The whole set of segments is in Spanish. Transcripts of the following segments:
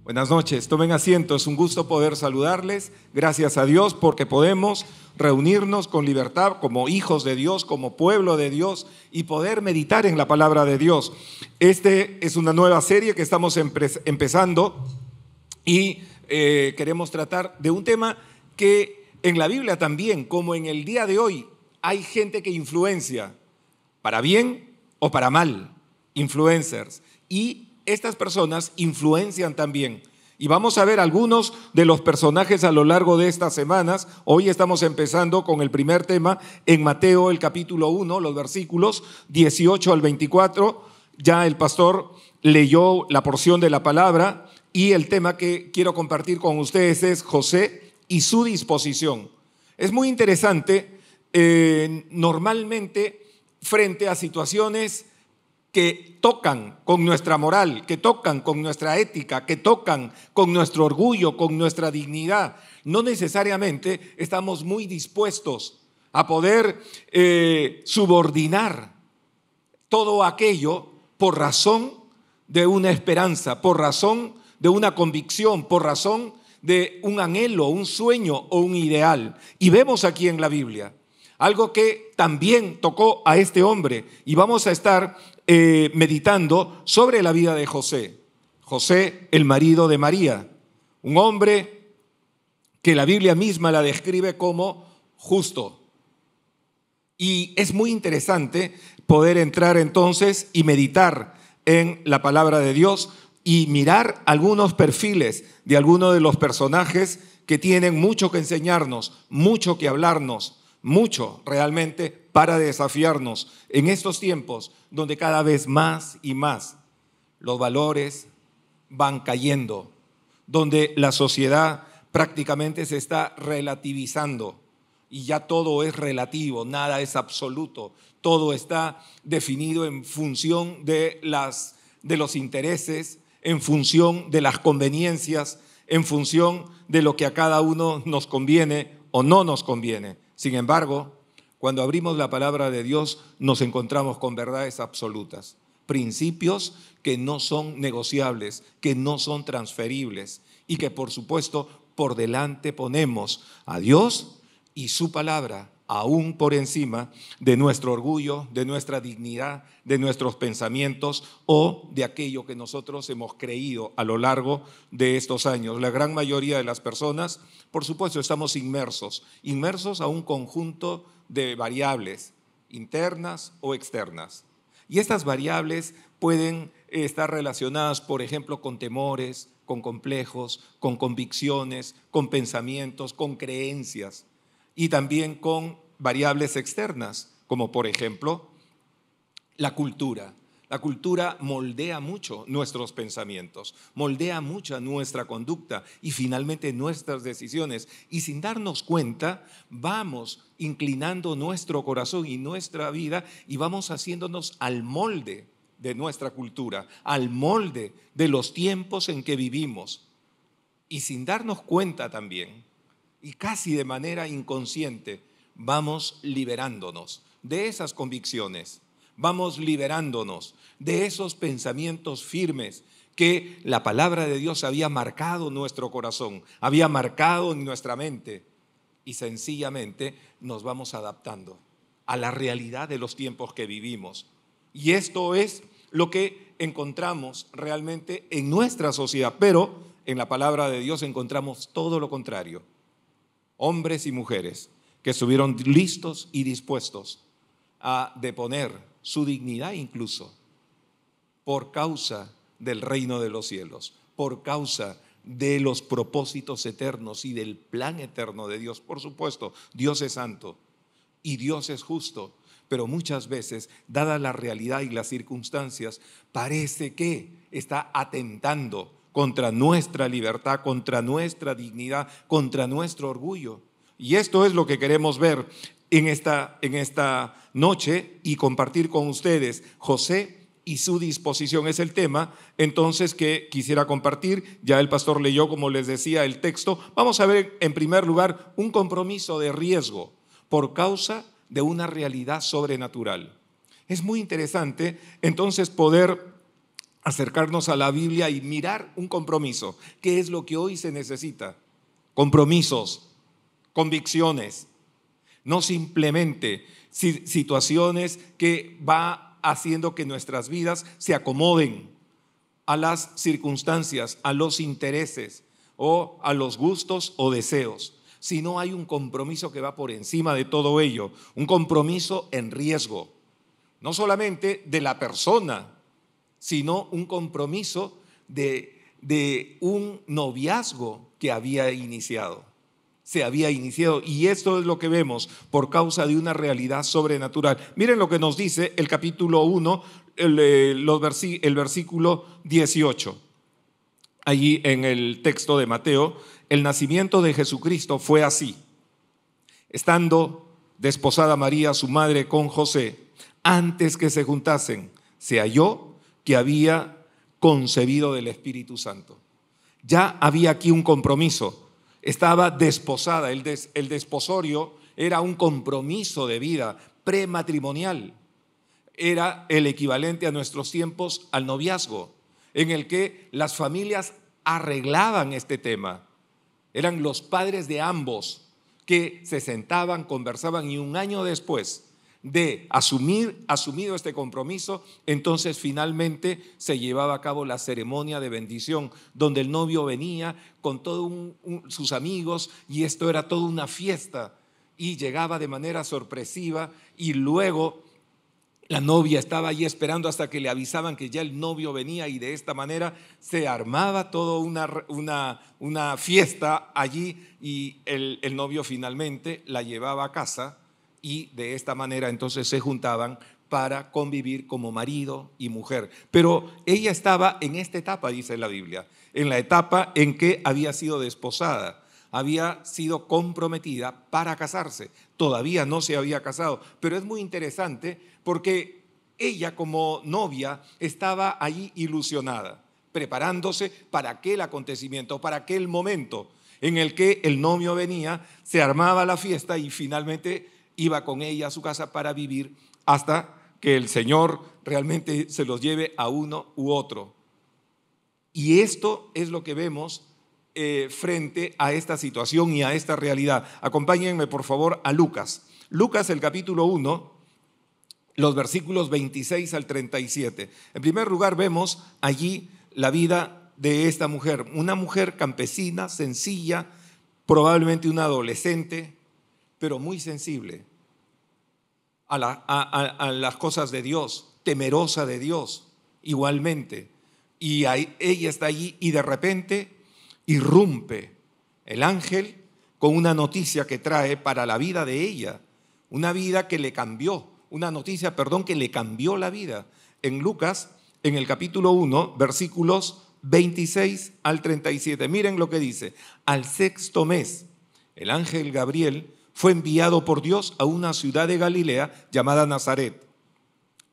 Buenas noches, tomen asiento, es un gusto poder saludarles. Gracias a Dios porque podemos reunirnos con libertad como hijos de Dios, como pueblo de Dios y poder meditar en la palabra de Dios. Este es una nueva serie que estamos empezando y queremos tratar de un tema que en la Biblia también, como en el día de hoy, hay gente que influencia, para bien o para mal, influencers. Y estas personas influencian también. Y vamos a ver algunos de los personajes a lo largo de estas semanas. Hoy estamos empezando con el primer tema en Mateo, el capítulo 1, los versículos 18 al 24. Ya el pastor leyó la porción de la palabra y el tema que quiero compartir con ustedes es José y su disposición. Es muy interesante, normalmente frente a situaciones que tocan con nuestra moral, que tocan con nuestra ética, que tocan con nuestro orgullo, con nuestra dignidad. No necesariamente estamos muy dispuestos a poder subordinar todo aquello por razón de una esperanza, por razón de una convicción, por razón de un anhelo, un sueño o un ideal. Y vemos aquí en la Biblia algo que también tocó a este hombre y vamos a estar meditando sobre la vida de José. José, el marido de María, un hombre que la Biblia misma la describe como justo. Y es muy interesante poder entrar entonces y meditar en la palabra de Dios y mirar algunos perfiles de algunos de los personajes que tienen mucho que enseñarnos, mucho que hablarnos, mucho realmente para desafiarnos en estos tiempos donde cada vez más y más los valores van cayendo, donde la sociedad prácticamente se está relativizando y ya todo es relativo, nada es absoluto, todo está definido en función de los intereses, en función de las conveniencias, en función de lo que a cada uno nos conviene o no nos conviene. Sin embargo, cuando abrimos la palabra de Dios, nos encontramos con verdades absolutas, principios que no son negociables, que no son transferibles y que, por supuesto, por delante ponemos a Dios y su palabra, aún por encima de nuestro orgullo, de nuestra dignidad, de nuestros pensamientos o de aquello que nosotros hemos creído a lo largo de estos años. La gran mayoría de las personas, por supuesto, estamos inmersos a un conjunto de variables internas o externas. Y estas variables pueden estar relacionadas, por ejemplo, con temores, con complejos, con convicciones, con pensamientos, con creencias y también con variables externas, como por ejemplo la cultura. La cultura moldea mucho nuestros pensamientos, moldea mucho nuestra conducta y finalmente nuestras decisiones. Y sin darnos cuenta, vamos inclinando nuestro corazón y nuestra vida y vamos haciéndonos al molde de nuestra cultura, al molde de los tiempos en que vivimos. Y sin darnos cuenta también, y casi de manera inconsciente, vamos liberándonos de esas convicciones, vamos liberándonos de esos pensamientos firmes que la palabra de Dios había marcado nuestro corazón, había marcado en nuestra mente y sencillamente nos vamos adaptando a la realidad de los tiempos que vivimos. Y esto es lo que encontramos realmente en nuestra sociedad, pero en la palabra de Dios encontramos todo lo contrario. Hombres y mujeres que estuvieron listos y dispuestos a deponer su dignidad incluso por causa del reino de los cielos, por causa de los propósitos eternos y del plan eterno de Dios. Por supuesto, Dios es santo y Dios es justo, pero muchas veces, dada la realidad y las circunstancias, parece que está atentando contra nuestra libertad, contra nuestra dignidad, contra nuestro orgullo. Y esto es lo que queremos ver en esta noche y compartir con ustedes. José y su disposición es el tema, entonces, que quisiera compartir. Ya el pastor leyó, como les decía, el texto. Vamos a ver en primer lugar un compromiso de riesgo por causa de una realidad sobrenatural. Es muy interesante entonces poder acercarnos a la Biblia y mirar un compromiso. ¿Qué es lo que hoy se necesita? Compromisos, convicciones, no simplemente situaciones que va haciendo que nuestras vidas se acomoden a las circunstancias, a los intereses o a los gustos o deseos, sino hay un compromiso que va por encima de todo ello, un compromiso en riesgo, no solamente de la persona, sino un compromiso de un noviazgo que había iniciado. Se había iniciado, y esto es lo que vemos por causa de una realidad sobrenatural. Miren lo que nos dice el capítulo 1, el versículo 18. Allí en el texto de Mateo, el nacimiento de Jesucristo fue así. Estando desposada María, su madre, con José, antes que se juntasen, se halló que había concebido del Espíritu Santo. Ya había aquí un compromiso. Estaba desposada, el desposorio era un compromiso de vida prematrimonial, era el equivalente a nuestros tiempos al noviazgo, en el que las familias arreglaban este tema, eran los padres de ambos que se sentaban, conversaban y un año después de asumido este compromiso, entonces finalmente se llevaba a cabo la ceremonia de bendición, donde el novio venía con todos sus amigos y esto era toda una fiesta y llegaba de manera sorpresiva y luego la novia estaba allí esperando hasta que le avisaban que ya el novio venía y de esta manera se armaba toda una fiesta allí y el novio finalmente la llevaba a casa. Y de esta manera entonces se juntaban para convivir como marido y mujer. Pero ella estaba en esta etapa, dice la Biblia, en la etapa en que había sido desposada, había sido comprometida para casarse. Todavía no se había casado, pero es muy interesante porque ella como novia estaba allí ilusionada, preparándose para aquel acontecimiento, para aquel momento en el que el novio venía, se armaba la fiesta y finalmente iba con ella a su casa para vivir hasta que el Señor realmente se los lleve a uno u otro. Y esto es lo que vemos frente a esta situación y a esta realidad. Acompáñenme por favor a Lucas. Lucas, el capítulo 1, los versículos 26 al 37. En primer lugar vemos allí la vida de esta mujer, una mujer campesina, sencilla, probablemente una adolescente, pero muy sensible a las cosas de Dios, temerosa de Dios igualmente. Y ella está allí y de repente irrumpe el ángel con una noticia que trae para la vida de ella, una vida que le cambió, que le cambió la vida. En Lucas, en el capítulo 1, versículos 26 al 37, miren lo que dice: al sexto mes, el ángel Gabriel fue enviado por Dios a una ciudad de Galilea llamada Nazaret,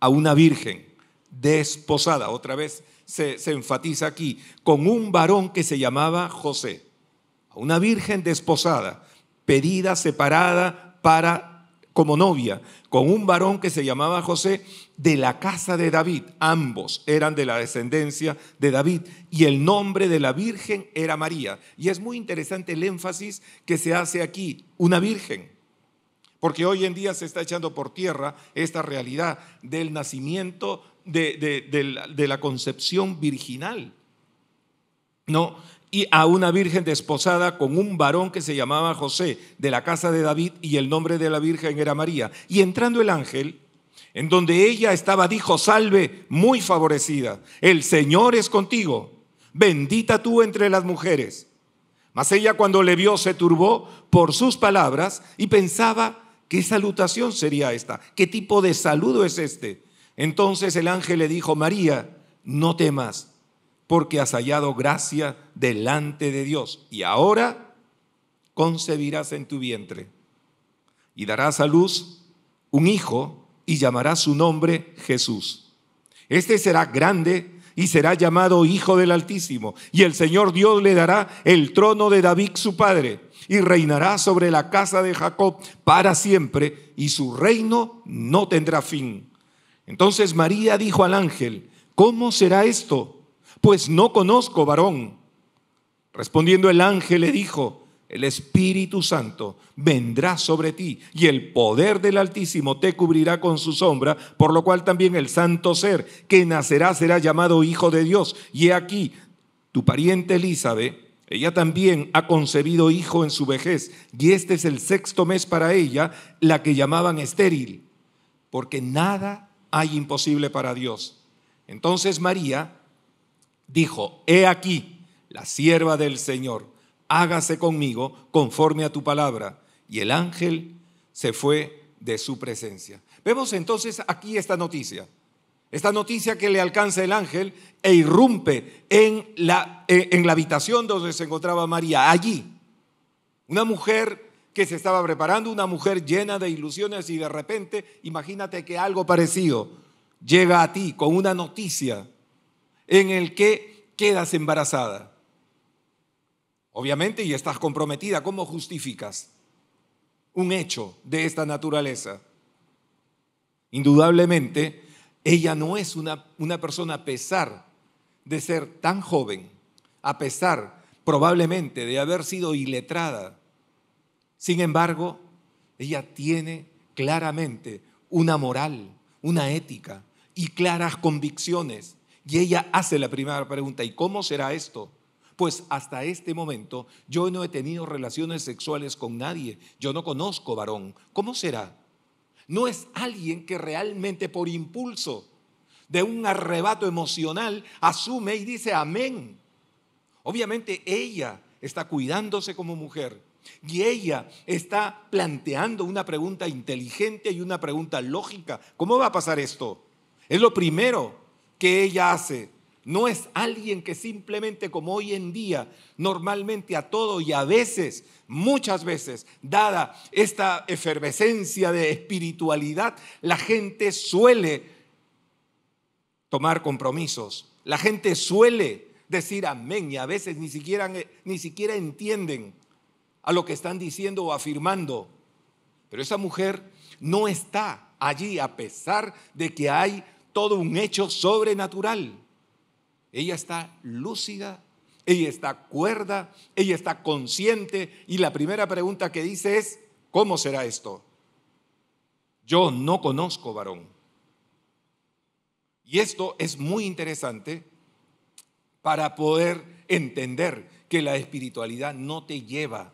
a una virgen desposada, otra vez se enfatiza aquí, con un varón que se llamaba José, a una virgen desposada, pedida, separada como novia, con un varón que se llamaba José, de la casa de David. Ambos eran de la descendencia de David y el nombre de la virgen era María. Y es muy interesante el énfasis que se hace aquí, una virgen, porque hoy en día se está echando por tierra esta realidad del nacimiento, de la concepción virginal, ¿no? Y a una virgen desposada con un varón que se llamaba José, de la casa de David, y el nombre de la virgen era María. Y entrando el ángel, en donde ella estaba, dijo: salve, muy favorecida, el Señor es contigo, bendita tú entre las mujeres. Mas ella, cuando le vio, se turbó por sus palabras y pensaba: ¿qué salutación sería esta? ¿Qué tipo de saludo es este? Entonces el ángel le dijo: María, no temas, porque has hallado gracia delante de Dios, y ahora concebirás en tu vientre y darás a luz un hijo y llamarás su nombre Jesús. Este será grande y será llamado Hijo del Altísimo, y el Señor Dios le dará el trono de David su padre, y reinará sobre la casa de Jacob para siempre, y su reino no tendrá fin. Entonces María dijo al ángel: ¿cómo será esto? Pues no conozco varón. Respondiendo el ángel le dijo: el Espíritu Santo vendrá sobre ti y el poder del Altísimo te cubrirá con su sombra, por lo cual también el santo ser que nacerá será llamado Hijo de Dios. Y he aquí, tu pariente Elizabeth, ella también ha concebido hijo en su vejez, y este es el 6º mes para ella, la que llamaban estéril, porque nada hay imposible para Dios. Entonces María dijo: he aquí, la sierva del Señor, hágase conmigo conforme a tu palabra. Y el ángel se fue de su presencia. Vemos entonces aquí esta noticia que le alcanza el ángel e irrumpe en la habitación donde se encontraba María. Allí, una mujer que se estaba preparando, una mujer llena de ilusiones, y de repente, imagínate que algo parecido llega a ti con una noticia en el que quedas embarazada. Obviamente, y estás comprometida. ¿Cómo justificas un hecho de esta naturaleza? Indudablemente, ella no es una persona, a pesar de ser tan joven, a pesar probablemente de haber sido iletrada. Sin embargo, ella tiene claramente una moral, una ética y claras convicciones. Y ella hace la primera pregunta: ¿y cómo será esto? Pues hasta este momento yo no he tenido relaciones sexuales con nadie, yo no conozco varón. ¿Cómo será? No es alguien que realmente por impulso de un arrebato emocional asume y dice amén. Obviamente ella está cuidándose como mujer y ella está planteando una pregunta inteligente y una pregunta lógica. ¿Cómo va a pasar esto? Es lo primero que ella hace. No es alguien que simplemente, como hoy en día, normalmente a todo y a veces, muchas veces, dada esta efervescencia de espiritualidad, la gente suele tomar compromisos. La gente suele decir amén y a veces ni siquiera entienden a lo que están diciendo o afirmando. Pero esa mujer no está allí a pesar de que hay todo un hecho sobrenatural. Ella está lúcida, ella está cuerda, ella está consciente, y la primera pregunta que dice es: ¿cómo será esto? Yo no conozco varón. Y esto es muy interesante para poder entender que la espiritualidad no te lleva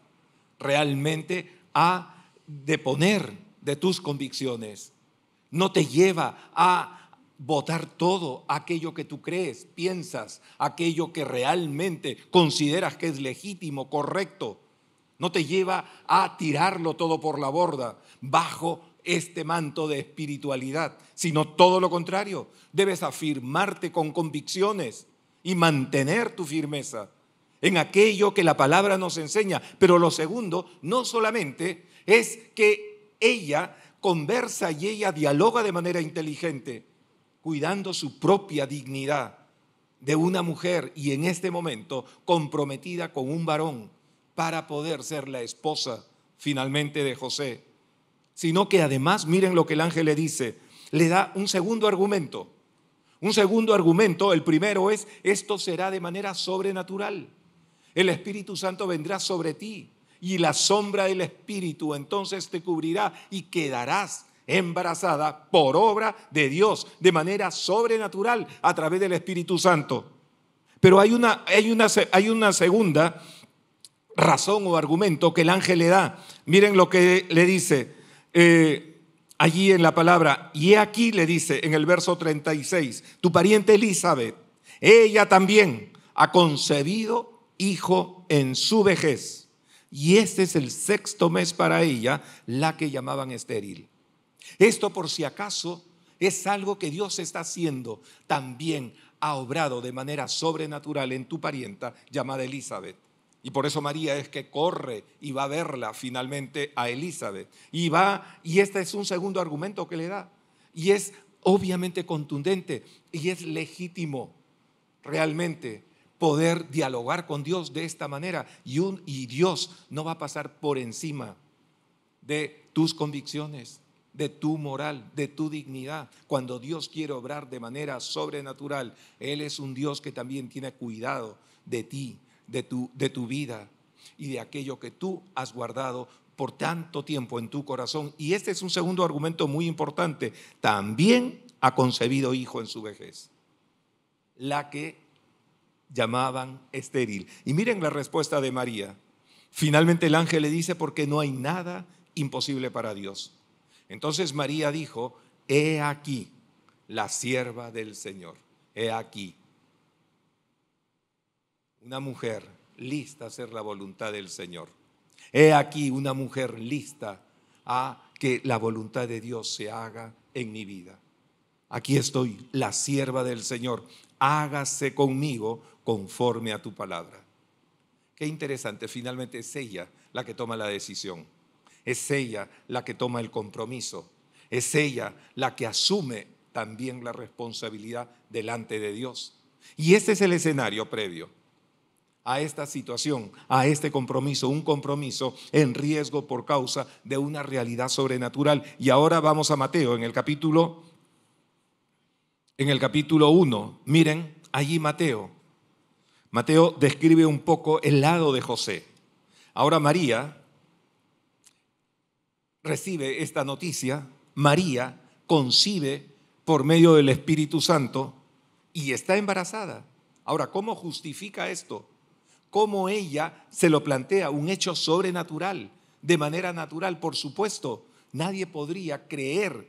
realmente a deponer de tus convicciones, no te lleva a botar todo aquello que tú crees, piensas, aquello que realmente consideras que es legítimo, correcto. No te lleva a tirarlo todo por la borda bajo este manto de espiritualidad, sino todo lo contrario. Debes afirmarte con convicciones y mantener tu firmeza en aquello que la palabra nos enseña. Pero lo segundo, no solamente es que ella conversa y ella dialoga de manera inteligente, cuidando su propia dignidad de una mujer y en este momento comprometida con un varón para poder ser la esposa finalmente de José, sino que además, miren lo que el ángel le dice, le da un segundo argumento. Un segundo argumento, el primero es: esto será de manera sobrenatural. El Espíritu Santo vendrá sobre ti y la sombra del Espíritu entonces te cubrirá y quedarás embarazada por obra de Dios, de manera sobrenatural a través del Espíritu Santo. Pero hay una segunda razón o argumento que el ángel le da. Miren lo que le dice allí en la palabra. Y aquí le dice en el verso 36, tu pariente Elizabeth, ella también ha concebido hijo en su vejez. Y este es el 6º mes para ella, la que llamaban estéril. Esto, por si acaso, es algo que Dios está haciendo. También ha obrado de manera sobrenatural en tu parienta llamada Elizabeth. Y por eso María es que corre y va a verla finalmente a Elizabeth. Y este es un segundo argumento que le da. Y es obviamente contundente y es legítimo realmente poder dialogar con Dios de esta manera. Y Dios no va a pasar por encima de tus convicciones. de tu moral, de tu dignidad. Cuando Dios quiere obrar de manera sobrenatural, Él es un Dios que también tiene cuidado de ti, de tu vida y de aquello que tú has guardado por tanto tiempo en tu corazón. Y este es un segundo argumento muy importante. También ha concebido hijo en su vejez, la que llamaban estéril. Y miren la respuesta de María. Finalmente el ángel le dice: porque no hay nada imposible para Dios. Entonces María dijo: he aquí la sierva del Señor. He aquí una mujer lista a hacer la voluntad del Señor. He aquí una mujer lista a que la voluntad de Dios se haga en mi vida. Aquí estoy, la sierva del Señor. Hágase conmigo conforme a tu palabra. Qué interesante, finalmente es ella la que toma la decisión. Es ella la que toma el compromiso. Es ella la que asume también la responsabilidad delante de Dios. Y este es el escenario previo a esta situación, a este compromiso, un compromiso en riesgo por causa de una realidad sobrenatural. Y ahora vamos a Mateo, en el capítulo 1. Miren, allí Mateo describe un poco el lado de José. Ahora María recibe esta noticia, María concibe por medio del Espíritu Santo y está embarazada. Ahora, ¿cómo justifica esto? ¿Cómo ella se lo plantea? Un hecho sobrenatural, de manera natural, por supuesto. Nadie podría creer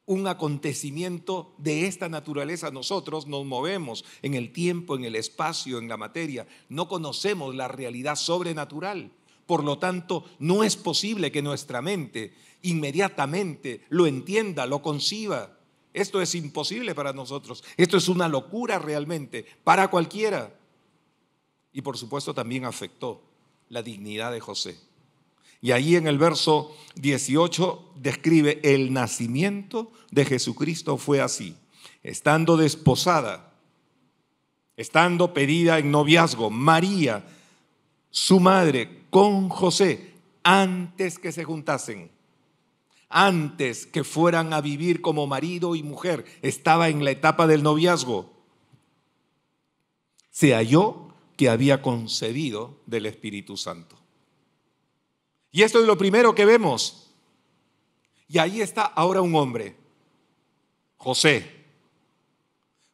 un acontecimiento de esta naturaleza. Nosotros nos movemos en el tiempo, en el espacio, en la materia. No conocemos la realidad sobrenatural. Por lo tanto, no es posible que nuestra mente inmediatamente lo entienda, lo conciba. Esto es imposible para nosotros. Esto es una locura realmente para cualquiera. Y por supuesto también afectó la dignidad de José. Y ahí en el verso 18 describe: el nacimiento de Jesucristo fue así. Estando desposada, estando pedida en noviazgo, María, su madre, con José, antes que se juntasen, antes que fueran a vivir como marido y mujer, estaba en la etapa del noviazgo, se halló que había concebido del Espíritu Santo. Y esto es lo primero que vemos. Y ahí está ahora un hombre, José,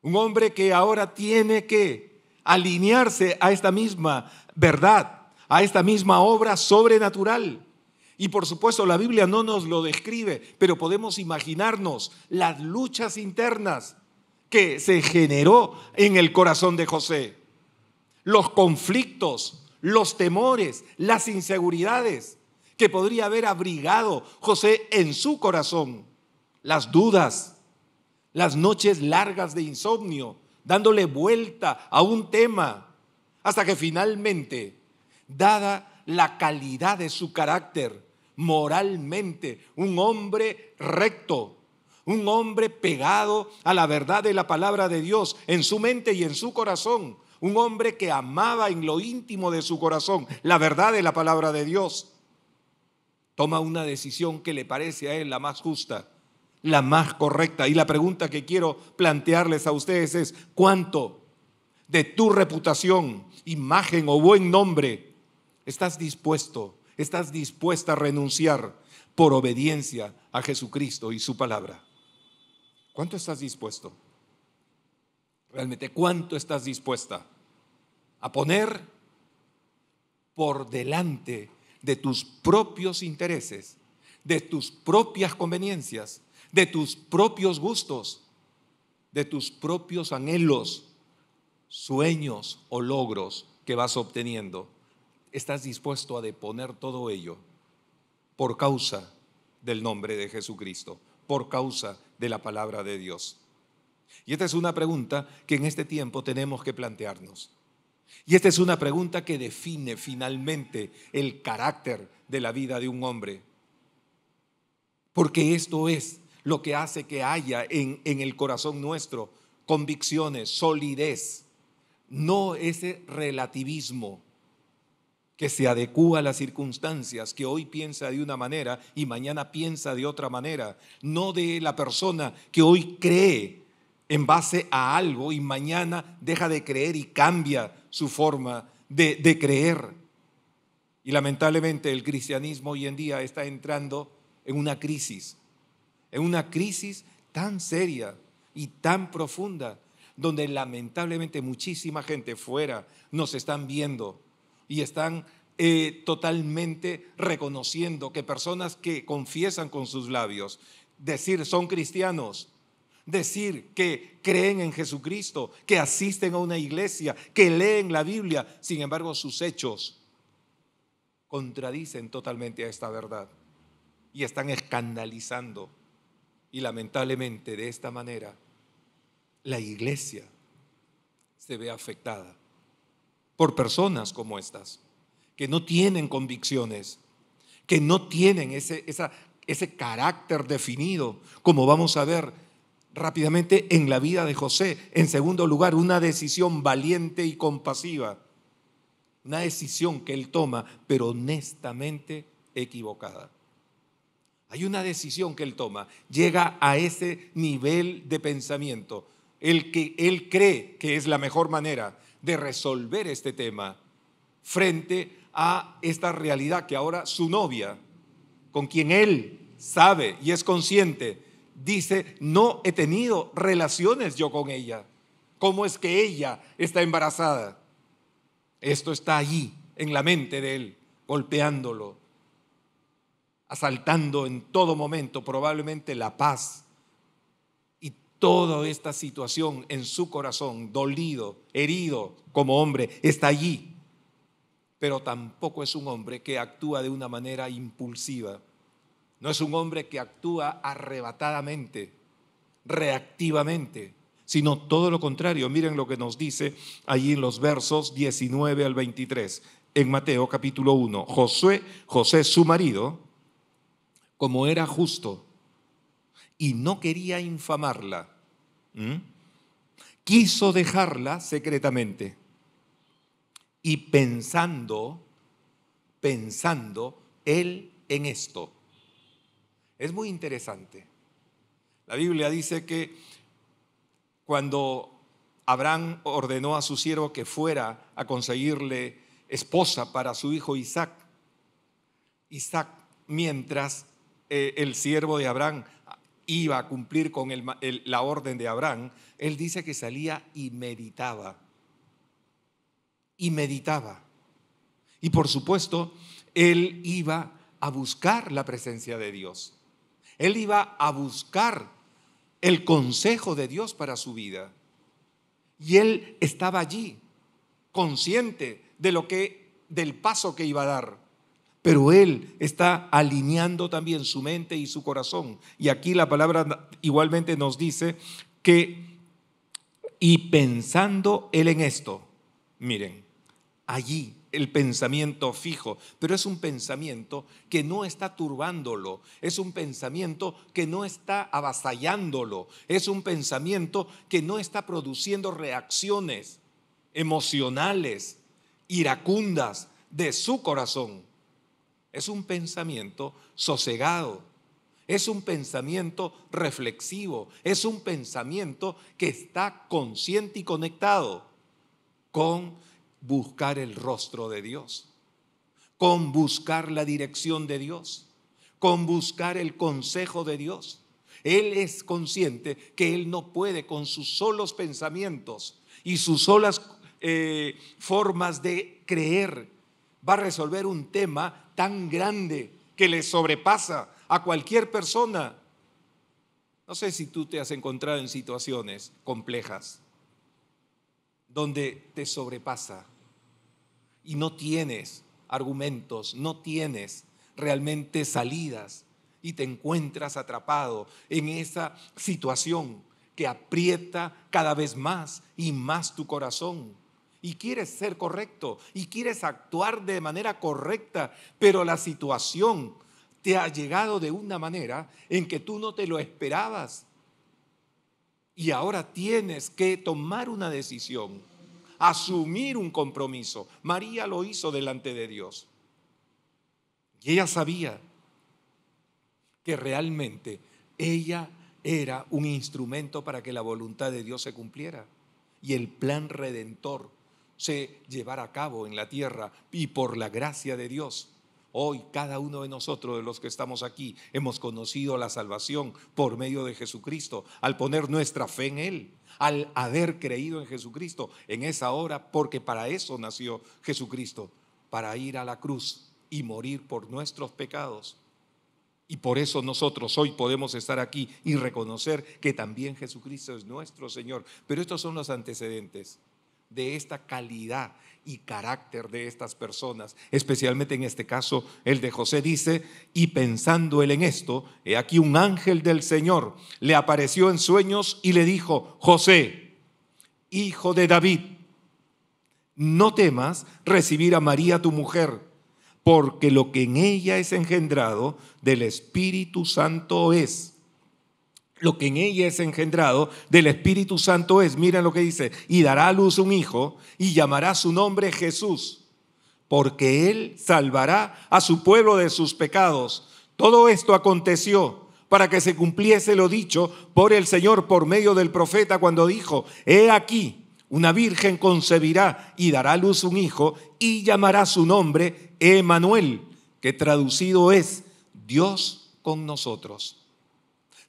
un hombre que ahora tiene que alinearse a esta misma verdad, a esta misma obra sobrenatural. Y por supuesto la Biblia no nos lo describe, pero podemos imaginarnos las luchas internas que se generó en el corazón de José. Los conflictos, los temores, las inseguridades que podría haber abrigado José en su corazón, las dudas, las noches largas de insomnio, dándole vuelta a un tema, hasta que finalmente, dada la calidad de su carácter, moralmente, un hombre recto, un hombre pegado a la verdad de la palabra de Dios en su mente y en su corazón, un hombre que amaba en lo íntimo de su corazón la verdad de la palabra de Dios, toma una decisión que le parece a él la más justa, la más correcta. Y la pregunta que quiero plantearles a ustedes es: ¿cuánto de tu reputación, imagen o buen nombre estás dispuesta a renunciar por obediencia a Jesucristo y su palabra? ¿Cuánto estás dispuesto? Realmente, ¿cuánto estás dispuesta a poner por delante de tus propios intereses, de tus propias conveniencias, de tus propios gustos, de tus propios anhelos, sueños o logros que vas obteniendo? ¿Estás dispuesto a deponer todo ello por causa del nombre de Jesucristo, por causa de la palabra de Dios? Y esta es una pregunta que en este tiempo tenemos que plantearnos. Y esta es una pregunta que define finalmente el carácter de la vida de un hombre. Porque esto es lo que hace que haya en el corazón nuestro convicciones, solidez, no ese relativismo que se adecúa a las circunstancias, que hoy piensa de una manera y mañana piensa de otra manera, no de la persona que hoy cree en base a algo y mañana deja de creer y cambia su forma de creer. Y lamentablemente el cristianismo hoy en día está entrando en una crisis tan seria y tan profunda, donde lamentablemente muchísima gente fuera nos están viendo y están totalmente reconociendo que personas que confiesan con sus labios, decir son cristianos, decir que creen en Jesucristo, que asisten a una iglesia, que leen la Biblia, sin embargo sus hechos contradicen totalmente a esta verdad y están escandalizando. Y lamentablemente de esta manera la iglesia se ve afectada por personas como estas, que no tienen convicciones, que no tienen ese carácter definido, como vamos a ver rápidamente en la vida de José. En segundo lugar, una decisión valiente y compasiva, una decisión que él toma, pero honestamente equivocada. Hay una decisión que él toma, llega a ese nivel de pensamiento, el que él cree que es la mejor manera de resolver este tema frente a esta realidad que ahora su novia, con quien él sabe y es consciente, dice: no he tenido relaciones yo con ella. ¿Cómo es que ella está embarazada? Esto está allí en la mente de él, golpeándolo, asaltando en todo momento probablemente la paz y toda esta situación en su corazón, dolido, herido como hombre, está allí. Pero tampoco es un hombre que actúa de una manera impulsiva. No es un hombre que actúa arrebatadamente, reactivamente, sino todo lo contrario. Miren lo que nos dice allí en los versos 19 al 23, en Mateo capítulo 1. José su marido, como era justo y no quería infamarla, quiso dejarla secretamente. Y pensando él en esto. Es muy interesante. La Biblia dice que cuando Abraham ordenó a su siervo que fuera a conseguirle esposa para su hijo Isaac, mientras el siervo de Abraham iba a cumplir con la orden de Abraham, él dice que salía y meditaba. Y por supuesto, él iba a buscar la presencia de Dios. Él iba a buscar el consejo de Dios para su vida. Y él estaba allí, consciente del paso que iba a dar. Pero él está alineando también su mente y su corazón. Y aquí la palabra igualmente nos dice que, y pensando él en esto, miren, allí el pensamiento fijo, pero es un pensamiento que no está turbándolo, es un pensamiento que no está avasallándolo, es un pensamiento que no está produciendo reacciones emocionales, iracundas de su corazón. Es un pensamiento sosegado, es un pensamiento reflexivo, es un pensamiento que está consciente y conectado con buscar el rostro de Dios, con buscar la dirección de Dios, con buscar el consejo de Dios. Él es consciente que él no puede con sus solos pensamientos y sus solas formas de creer, va a resolver un tema tan grande que le sobrepasa a cualquier persona. No sé si tú te has encontrado en situaciones complejas donde te sobrepasa y no tienes argumentos, no tienes realmente salidas y te encuentras atrapado en esa situación que aprieta cada vez más y más tu corazón. Y quieres ser correcto y quieres actuar de manera correcta, pero la situación te ha llegado de una manera en que tú no te lo esperabas. Y ahora tienes que tomar una decisión. asumir un compromiso. María lo hizo delante de Dios. Y ella sabía que realmente ella era un instrumento para que la voluntad de Dios se cumpliera y el plan redentor se llevara a cabo en la tierra. Y por la gracia de Dios, hoy cada uno de nosotros, de los que estamos aquí, hemos conocido la salvación por medio de Jesucristo, al poner nuestra fe en Él, al haber creído en Jesucristo en esa hora, porque para eso nació Jesucristo, para ir a la cruz y morir por nuestros pecados. Y por eso nosotros hoy podemos estar aquí y reconocer que también Jesucristo es nuestro Señor. Pero estos son los antecedentes de esta calidad y carácter de estas personas, especialmente en este caso el de José. Dice: y pensando él en esto, he aquí un ángel del Señor le apareció en sueños y le dijo: José, hijo de David, no temas recibir a María tu mujer, porque lo que en ella es engendrado del Espíritu Santo es. Lo que en ella es engendrado del Espíritu Santo es, miren lo que dice: y dará a luz un hijo y llamará su nombre Jesús, porque él salvará a su pueblo de sus pecados. Todo esto aconteció para que se cumpliese lo dicho por el Señor por medio del profeta, cuando dijo: he aquí, una virgen concebirá y dará a luz un hijo y llamará su nombre Emmanuel, que traducido es Dios con nosotros.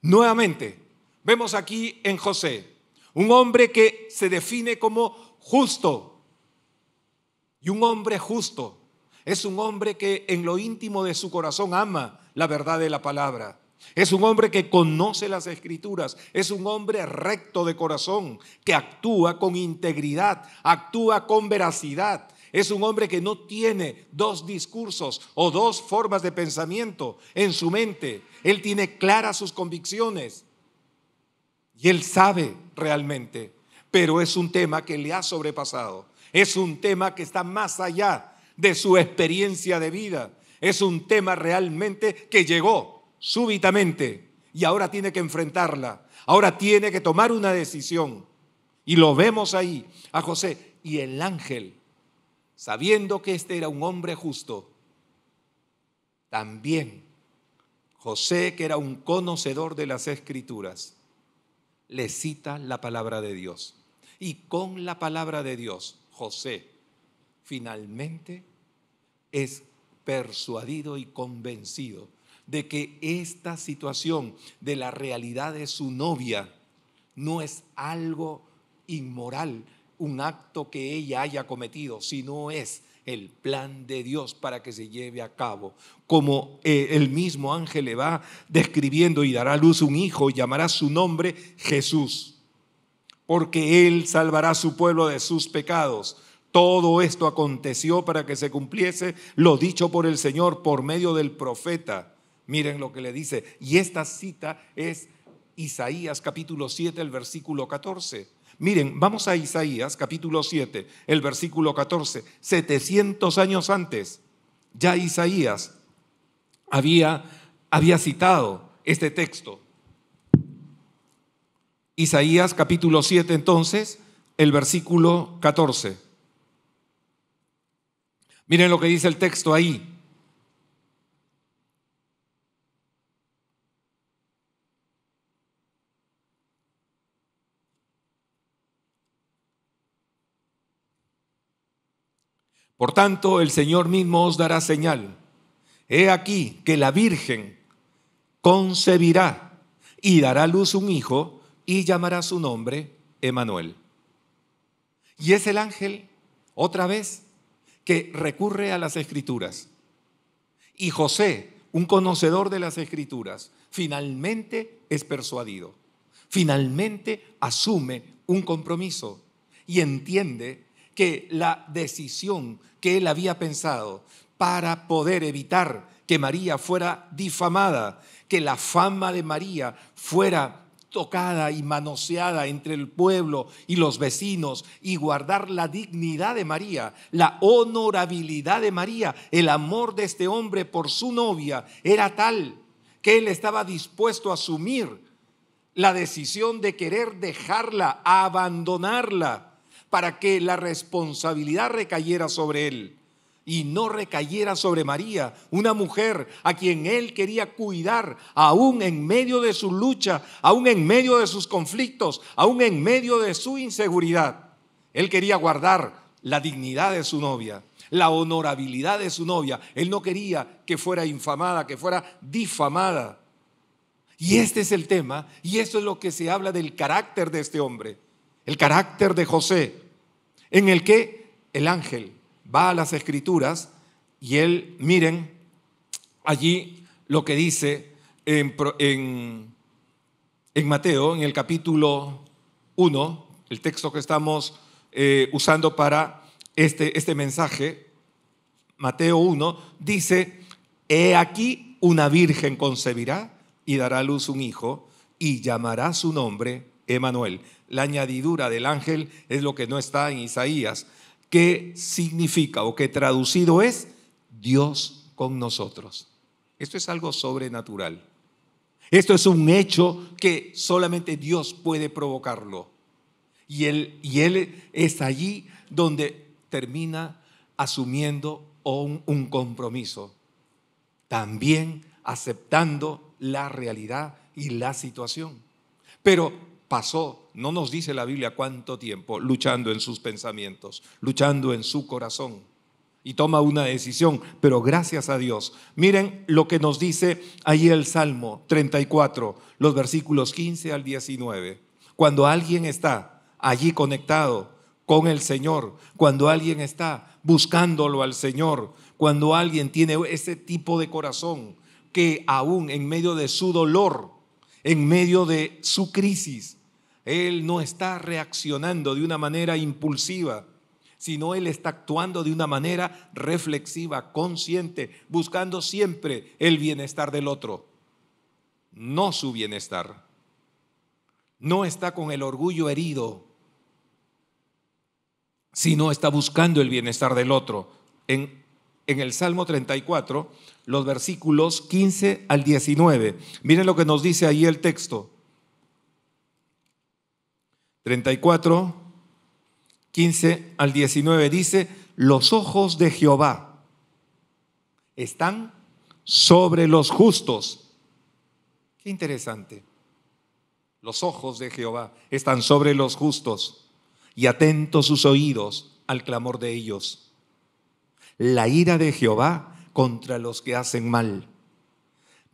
Nuevamente, vemos aquí en José un hombre que se define como justo. Y un hombre justo es un hombre que en lo íntimo de su corazón ama la verdad de la palabra. Es un hombre que conoce las Escrituras, es un hombre recto de corazón, que actúa con integridad, actúa con veracidad. Es un hombre que no tiene dos discursos o dos formas de pensamiento en su mente. Él tiene claras sus convicciones y él sabe realmente, pero es un tema que le ha sobrepasado. Es un tema que está más allá de su experiencia de vida. Es un tema realmente que llegó súbitamente y ahora tiene que enfrentarla. Ahora tiene que tomar una decisión. Y lo vemos ahí a José. Y el ángel, sabiendo que este era un hombre justo, también José, que era un conocedor de las Escrituras, le cita la palabra de Dios. Y con la palabra de Dios, José finalmente es persuadido y convencido de que esta situación de la realidad de su novia no es algo inmoral, un acto que ella haya cometido, sino es el plan de Dios para que se lleve a cabo. Como el mismo ángel le va describiendo: y dará a luz un hijo y llamará su nombre Jesús, porque él salvará a su pueblo de sus pecados. Todo esto aconteció para que se cumpliese lo dicho por el Señor por medio del profeta. Miren lo que le dice, y esta cita es Isaías capítulo 7, el versículo 14. Miren, vamos a Isaías capítulo 7, el versículo 14. 700 años antes, ya Isaías había citado este texto. Isaías capítulo 7, entonces, el versículo 14. Miren lo que dice el texto ahí. Por tanto, el Señor mismo os dará señal. He aquí que la Virgen concebirá y dará a luz un hijo y llamará su nombre Emmanuel. Y es el ángel, otra vez, que recurre a las Escrituras. Y José, un conocedor de las Escrituras, finalmente es persuadido. Finalmente asume un compromiso y entiende que la decisión que él había pensado para poder evitar que María fuera difamada, que la fama de María fuera tocada y manoseada entre el pueblo y los vecinos, y guardar la dignidad de María, la honorabilidad de María, el amor de este hombre por su novia era tal que él estaba dispuesto a asumir la decisión de querer dejarla, abandonarla, para que la responsabilidad recayera sobre él y no recayera sobre María, una mujer a quien él quería cuidar, aún en medio de su lucha, aún en medio de sus conflictos, aún en medio de su inseguridad. Él quería guardar la dignidad de su novia, la honorabilidad de su novia. Él no quería que fuera infamada, que fuera difamada. Y este es el tema, y esto es lo que se habla del carácter de este hombre, el carácter de José, en el que el ángel va a las Escrituras y él, miren, allí lo que dice en Mateo, en el capítulo 1, el texto que estamos usando para este mensaje, Mateo 1, dice: he aquí una virgen concebirá y dará a luz un hijo y llamará su nombre Emanuel. La añadidura del ángel es lo que no está en Isaías, que significa o que traducido es Dios con nosotros. Esto es algo sobrenatural. Esto es un hecho que solamente Dios puede provocarlo. Y él es allí donde termina asumiendo un compromiso, también aceptando la realidad y la situación. Pero pasó, no nos dice la Biblia cuánto tiempo, luchando en sus pensamientos, luchando en su corazón, y toma una decisión, pero gracias a Dios. Miren lo que nos dice ahí el Salmo 34, los versículos 15 al 19. Cuando alguien está allí conectado con el Señor, cuando alguien está buscándolo al Señor, cuando alguien tiene ese tipo de corazón que aún en medio de su dolor, en medio de su crisis, él no está reaccionando de una manera impulsiva, sino él está actuando de una manera reflexiva, consciente, buscando siempre el bienestar del otro, no su bienestar. No está con el orgullo herido, sino está buscando el bienestar del otro. En el Salmo 34, los versículos 15 al 19, miren lo que nos dice ahí el texto. 34, 15 al 19 dice: los ojos de Jehová están sobre los justos. Qué interesante. Los ojos de Jehová están sobre los justos y atentos sus oídos al clamor de ellos. La ira de Jehová contra los que hacen mal,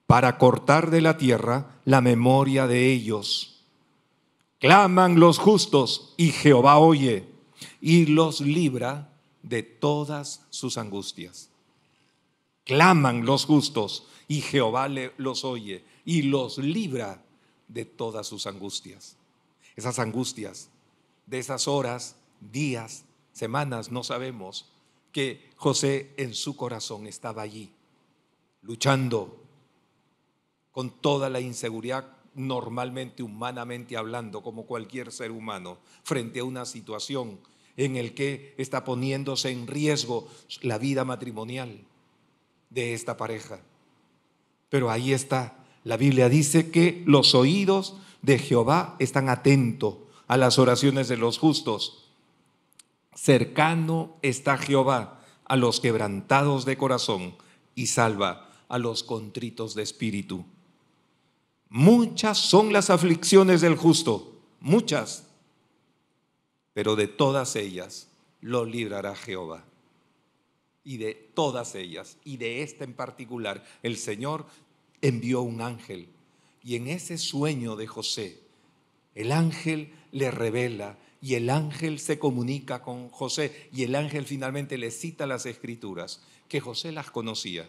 para cortar de la tierra la memoria de ellos. Claman los justos y Jehová oye y los libra de todas sus angustias. Claman los justos y Jehová los oye y los libra de todas sus angustias. Esas angustias de esas horas, días, semanas, no sabemos, que José en su corazón estaba allí, luchando con toda la inseguridad, normalmente, humanamente hablando, como cualquier ser humano, frente a una situación en el que está poniéndose en riesgo la vida matrimonial de esta pareja. Pero ahí está, la Biblia dice que los oídos de Jehová están atentos a las oraciones de los justos. Cercano está Jehová a los quebrantados de corazón y salva a los contritos de espíritu. Muchas son las aflicciones del justo, muchas, pero de todas ellas lo librará Jehová. Y de todas ellas, y de esta en particular, el Señor envió un ángel. Y en ese sueño de José, el ángel le revela y el ángel se comunica con José, y el ángel finalmente le cita las Escrituras, que José las conocía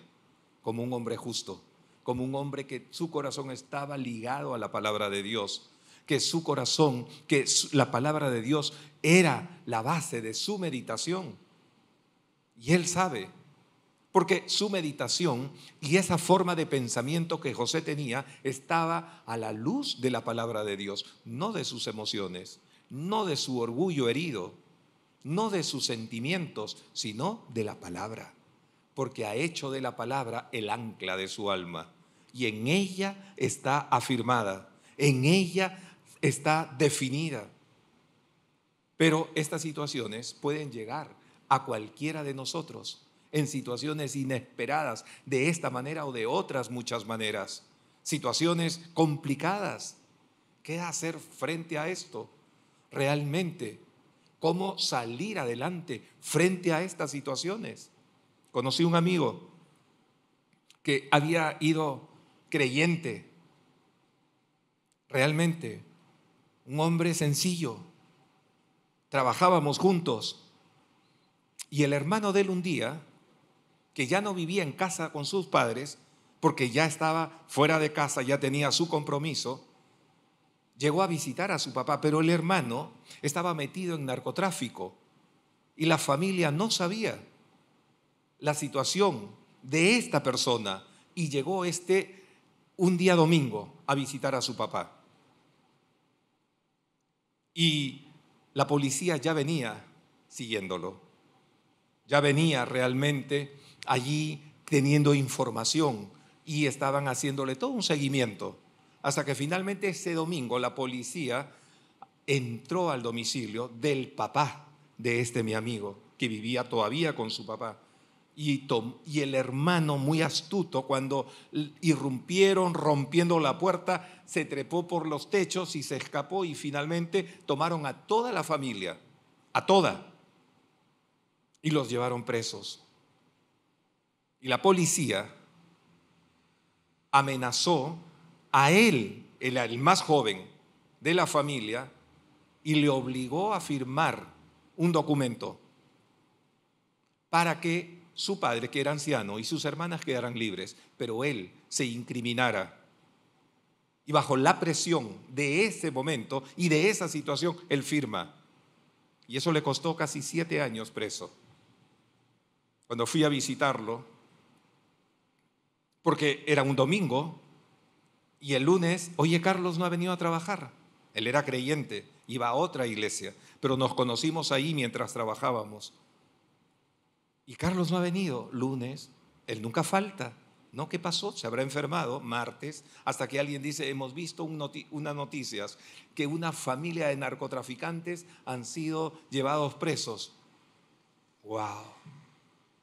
como un hombre justo, como un hombre que su corazón estaba ligado a la palabra de Dios, que su corazón, que la palabra de Dios era la base de su meditación. Y él sabe, porque su meditación y esa forma de pensamiento que José tenía estaba a la luz de la palabra de Dios, no de sus emociones, no de su orgullo herido, no de sus sentimientos, sino de la palabra, porque ha hecho de la palabra el ancla de su alma, y en ella está afirmada, en ella está definida. Pero estas situaciones pueden llegar a cualquiera de nosotros en situaciones inesperadas, de esta manera o de otras muchas maneras. Situaciones complicadas. ¿Qué hacer frente a esto? Realmente, ¿cómo salir adelante frente a estas situaciones? Conocí un amigo que había ido creyente, realmente, un hombre sencillo. Trabajábamos juntos y el hermano de él un día, que ya no vivía en casa con sus padres, porque ya estaba fuera de casa, ya tenía su compromiso, llegó a visitar a su papá, pero el hermano estaba metido en narcotráfico y la familia no sabía la situación de esta persona y llegó un día domingo a visitar a su papá. Y la policía ya venía siguiéndolo, ya venía realmente allí teniendo información y estaban haciéndole todo un seguimiento, hasta que finalmente ese domingo la policía entró al domicilio del papá de mi amigo, que vivía todavía con su papá. Y el hermano, muy astuto, cuando irrumpieron rompiendo la puerta, se trepó por los techos y se escapó, y finalmente tomaron a toda la familia, a toda, y los llevaron presos. Y la policía amenazó a él, el más joven de la familia, y le obligó a firmar un documento para que su padre, que era anciano, y sus hermanas quedaran libres, pero él se incriminara. Y bajo la presión de ese momento y de esa situación, él firma. Y eso le costó casi 7 años preso. Cuando fui a visitarlo, porque era un domingo, y el lunes, oye, Carlos no ha venido a trabajar. Él era creyente, iba a otra iglesia, pero nos conocimos ahí mientras trabajábamos. Y Carlos no ha venido. Lunes, él nunca falta. ¿No? ¿Qué pasó? Se habrá enfermado. Martes, hasta que alguien dice, hemos visto unas noticias que una familia de narcotraficantes han sido llevados presos. ¡Wow!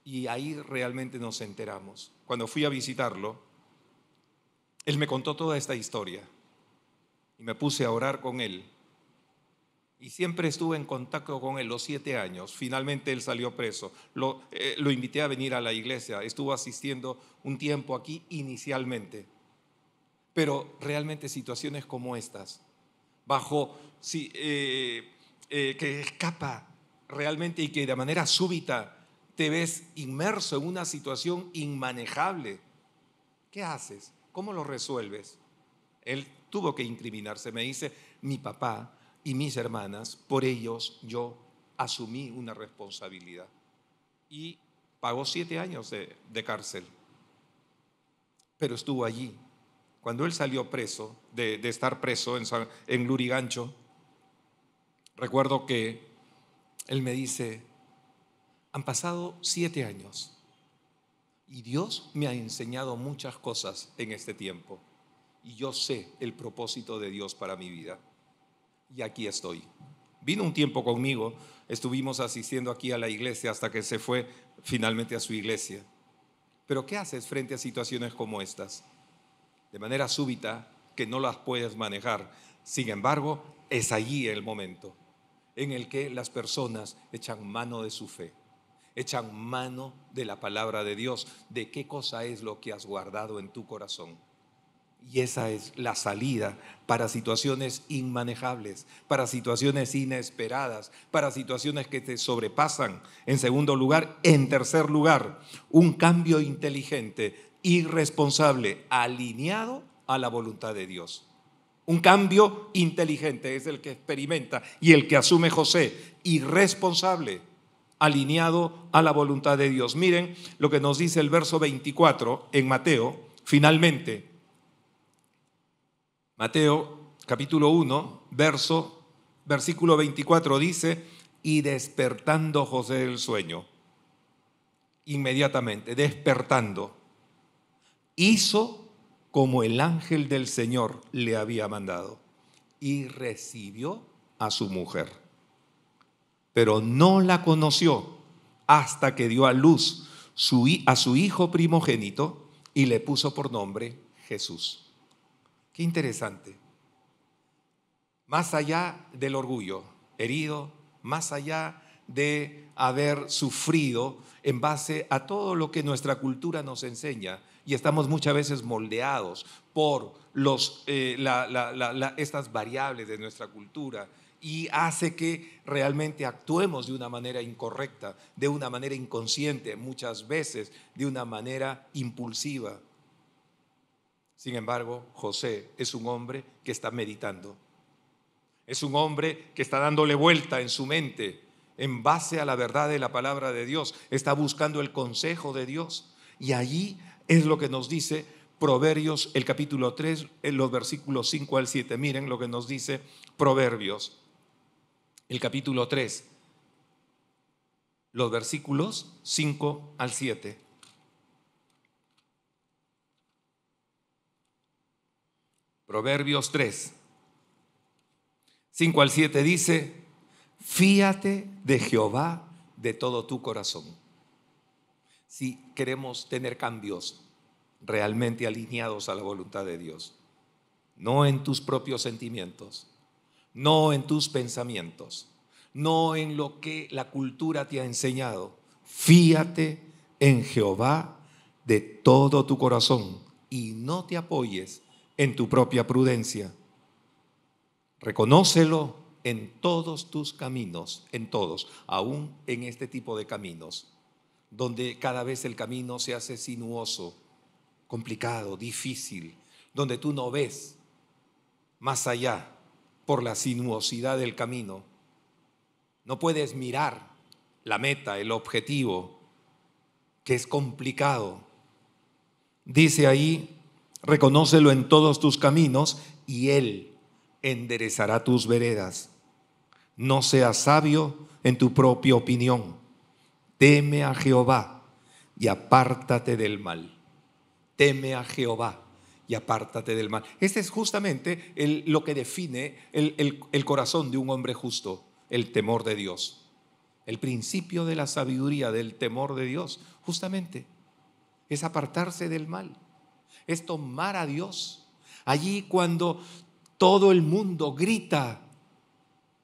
Y ahí realmente nos enteramos. Cuando fui a visitarlo, él me contó toda esta historia y me puse a orar con él. Y siempre estuve en contacto con él los 7 años. Finalmente él salió preso. Lo invité a venir a la iglesia. Estuvo asistiendo un tiempo aquí inicialmente. Pero realmente situaciones como estas, que escapa realmente y que de manera súbita te ves inmerso en una situación inmanejable. ¿Qué haces? ¿Cómo lo resuelves? Él tuvo que incriminarse. Me dice, mi papá y mis hermanas, por ellos yo asumí una responsabilidad. Y pagó 7 años de cárcel. Pero estuvo allí. Cuando él salió preso, de estar preso en Lurigancho, recuerdo que él me dice, han pasado 7 años y Dios me ha enseñado muchas cosas en este tiempo. Y yo sé el propósito de Dios para mi vida. Y aquí estoy. Vino un tiempo conmigo, estuvimos asistiendo aquí a la iglesia hasta que se fue finalmente a su iglesia. Pero ¿qué haces frente a situaciones como estas? De manera súbita, que no las puedes manejar. Sin embargo, es allí el momento en el que las personas echan mano de su fe, echan mano de la palabra de Dios, de qué cosa es lo que has guardado en tu corazón. Y esa es la salida para situaciones inmanejables, para situaciones inesperadas, para situaciones que te sobrepasan. En segundo lugar, en tercer lugar, un cambio inteligente y responsable, alineado a la voluntad de Dios. Un cambio inteligente es el que experimenta y el que asume José, y responsable, alineado a la voluntad de Dios. Miren lo que nos dice el verso 24 en Mateo, finalmente. Mateo capítulo 1, versículo 24 dice, y despertando José del sueño, inmediatamente, despertando, hizo como el ángel del Señor le había mandado y recibió a su mujer. pero no la conoció hasta que dio a luz a su hijo primogénito y le puso por nombre Jesús. Qué interesante. Más allá del orgullo herido, más allá de haber sufrido en base a todo lo que nuestra cultura nos enseña, y estamos muchas veces moldeados por estas variables de nuestra cultura, y hace que realmente actuemos de una manera incorrecta, de una manera inconsciente, muchas veces de una manera impulsiva. Sin embargo, José es un hombre que está meditando. Es un hombre que está dándole vuelta en su mente en base a la verdad de la palabra de Dios. Está buscando el consejo de Dios. Y allí es lo que nos dice Proverbios, el capítulo 3, en los versículos 5 al 7. Miren lo que nos dice Proverbios, el capítulo 3, los versículos 5 al 7. Proverbios 3, 5 al 7 dice: fíate de Jehová de todo tu corazón. Si queremos tener cambios realmente alineados a la voluntad de Dios, no en tus propios sentimientos, no en tus pensamientos, no en lo que la cultura te ha enseñado. Fíate en Jehová de todo tu corazón y no te apoyes en tu propia prudencia. Reconócelo en todos tus caminos, en todos, aún en este tipo de caminos, donde cada vez el camino se hace sinuoso, complicado, difícil, donde tú no ves más allá por la sinuosidad del camino. No puedes mirar la meta, el objetivo, que es complicado. Dice ahí: reconócelo en todos tus caminos y Él enderezará tus veredas. No seas sabio en tu propia opinión. Teme a Jehová y apártate del mal. Teme a Jehová y apártate del mal. Este es justamente lo que define el corazón de un hombre justo: el temor de Dios. El principio de la sabiduría, del temor de Dios, justamente es apartarse del mal, es tomar a Dios. Allí cuando todo el mundo grita,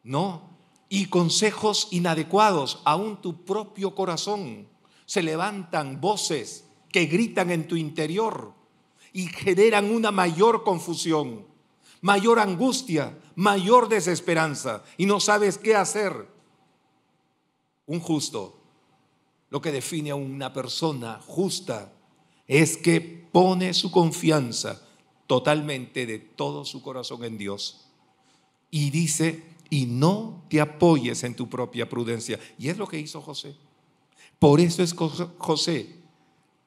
¿no?, y consejos inadecuados, aún tu propio corazón, se levantan voces que gritan en tu interior y generan una mayor confusión, mayor angustia, mayor desesperanza, y no sabes qué hacer. Un justo, lo que define a una persona justa es que pone su confianza totalmente de todo su corazón en Dios. Y dice: y no te apoyes en tu propia prudencia. Y es lo que hizo José. Por eso es que José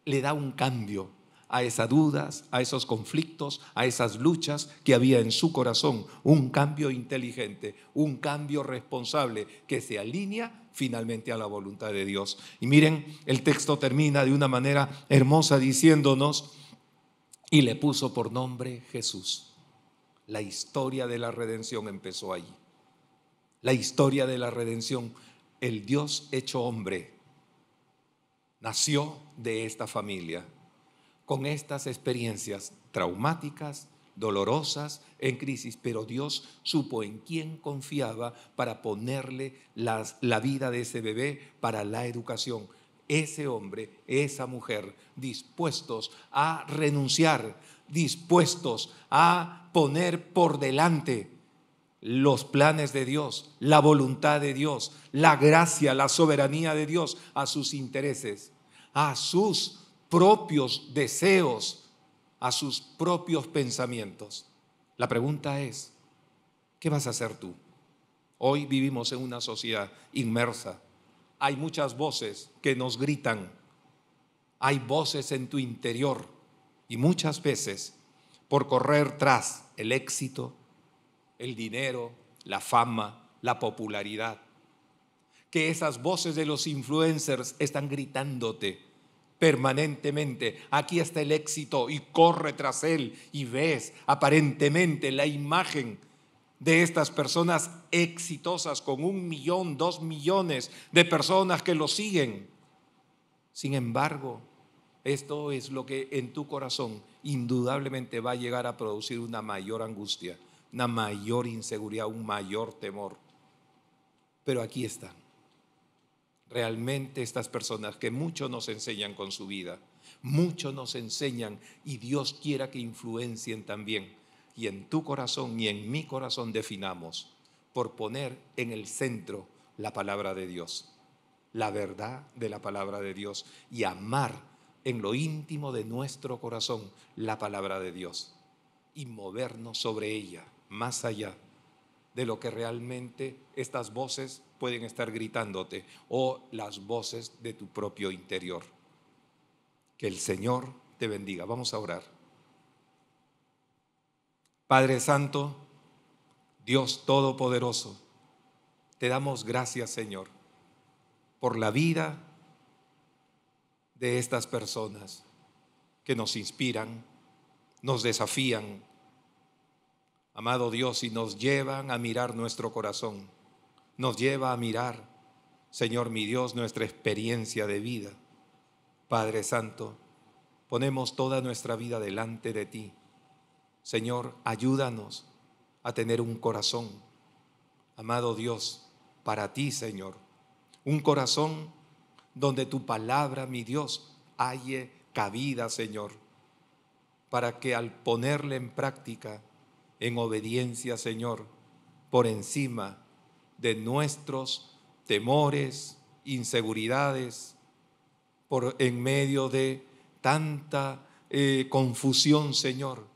le da un cambio a esas dudas, a esos conflictos, a esas luchas que había en su corazón. Un cambio inteligente, un cambio responsable que se alinea finalmente a la voluntad de Dios. Y miren, el texto termina de una manera hermosa diciéndonos: y le puso por nombre Jesús. La historia de la redención empezó allí. La historia de la redención, el Dios hecho hombre, nació de esta familia, con estas experiencias traumáticas, dolorosas, en crisis, pero Dios supo en quién confiaba para ponerle la vida de ese bebé para la educación. Ese hombre, esa mujer, dispuestos a renunciar, dispuestos a poner por delante los planes de Dios, la voluntad de Dios, la gracia, la soberanía de Dios a sus intereses, a sus propios deseos, a sus propios pensamientos. La pregunta es: ¿qué vas a hacer tú? Hoy vivimos en una sociedad inmersa. Hay muchas voces que nos gritan. Hay voces en tu interior y muchas veces, por correr tras el éxito, el dinero, la fama, la popularidad, que esas voces de los influencers están gritándote permanentemente: aquí está el éxito, y corre tras él, y ves aparentemente la imagen de estas personas exitosas con 1 millón, 2 millones de personas que lo siguen. Sin embargo, esto es lo que en tu corazón indudablemente va a llegar a producir una mayor angustia, una mayor inseguridad, un mayor temor. Pero aquí están. Realmente estas personas que mucho nos enseñan con su vida, mucho nos enseñan y Dios quiera que influencien también. Y en tu corazón y en mi corazón definamos por poner en el centro la palabra de Dios, la verdad de la palabra de Dios y amar en lo íntimo de nuestro corazón la palabra de Dios y movernos sobre ella más allá de lo que realmente estas voces pueden estar gritándote o las voces de tu propio interior. Que el Señor te bendiga. Vamos a orar. Padre Santo, Dios Todopoderoso, te damos gracias, Señor, por la vida de estas personas que nos inspiran, nos desafían, amado Dios, y nos llevan a mirar nuestro corazón, nos lleva a mirar, Señor mi Dios, nuestra experiencia de vida. Padre Santo, ponemos toda nuestra vida delante de ti. Señor, ayúdanos a tener un corazón, amado Dios, para ti, Señor, un corazón donde tu palabra, mi Dios, halle cabida, Señor, para que al ponerla en práctica, en obediencia, Señor, por encima de nuestros temores, inseguridades, en medio de tanta confusión, Señor,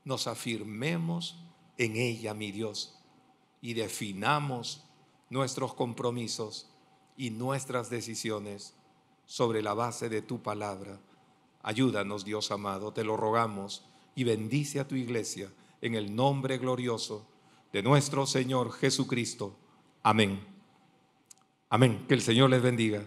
nos afirmemos en ella, mi Dios, y definamos nuestros compromisos y nuestras decisiones sobre la base de tu palabra. Ayúdanos, Dios amado, te lo rogamos, y bendice a tu iglesia en el nombre glorioso de nuestro Señor Jesucristo. Amén. Amén. Que el Señor les bendiga.